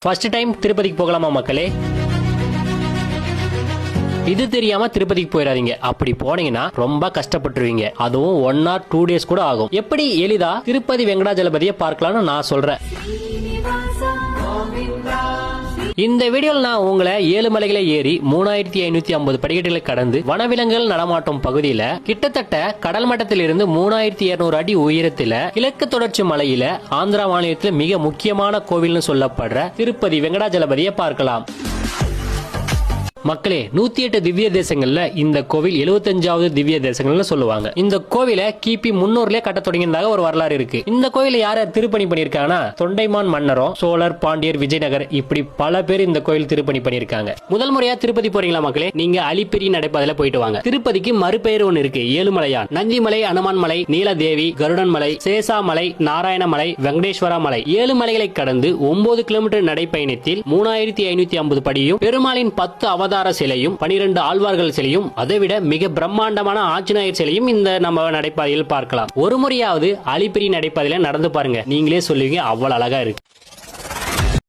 First time திருப்பதிக்கு போகலாமா மக்களே? இது தெரியாம திருப்பதிக்கு போயிடாதீங்க. அப்படி போனீங்கன்னா ரொம்ப கஷ்டப்பட்டுருவீங்க. அதுவும் 1 or 2 days கூட ஆகும். எப்படி எளிதா திருப்பதி வெங்கடாஜலபதியை பார்க்கலாம்னு நான் சொல்றேன். இந்த வீடியோல நான் உங்களை 7 மலைகளை ஏறி 3550 படிக்கட்டுகளை கடந்து வனவிலங்குகள் நடமாட்டும் பகுதியில கிட்டத்தட்ட கடல் மட்டத்தில் இருந்து 3200 அடி உயரத்துல கிழக்கு தொடர்ச்சி மலையில ஆந்திரா மாநிலத்தில் மிக முக்கியமான கோவில்னு சொல்லப்படுற திருப்பதி வெங்கடாஜலபதியை பார்க்கலாம். மக்களே, 108 திவ்ய தேசங்கள்ல இந்த கோவில் 75வது திவ்ய தேசங்கள்னு சொல்லுவாங்க. இந்த கோவில கிபி 300லே கட்ட தொடங்கியதாக ஒரு வரலாறு இருக்கு. இந்த கோவில யார திருப்பணி பண்ணிருக்காங்கன்னா தொண்டைமான் மன்னரும், சோழர், பாண்டியர், விஜயநகர் இப்படி பல பேர் இந்த கோவில் திருப்பணி பண்ணிருக்காங்க. முதல் முறையா திருப்பதி போறீங்களா மக்களே? நீங்க அலிப்பிரி நடைபாதையில போயிட்டு வாங்க. திருப்பதிக்கு மறுபெயர் ஒன்னு இருக்கு, ஏழுமலையான். நந்திமலை, அனுமான் மலை, நீலதேவி, கருடன் மலை, சேசாமலை, நாராயணமலை, வெங்கடேஸ்வரா மலை 7 மலைகளை கடந்து 9 கிலோமீட்டர் நடைப்பயணத்தில் 3550 படியும், பெருமாளின் 10 அவதார சிலையும், 12 ஆழ்வார்கள் சிலையும், அதைவிட மிக பிரம்மாண்டமான ஆஞ்சநேயர் சிலையும் இந்த நம்ம நடைபாதையில் பார்க்கலாம். ஒரு முறையாவது அலிப்பிரி நடைபாதையில நடந்து பாருங்க, நீங்களே சொல்லுவீங்க அவ்வளவு அழகா இருக்கு.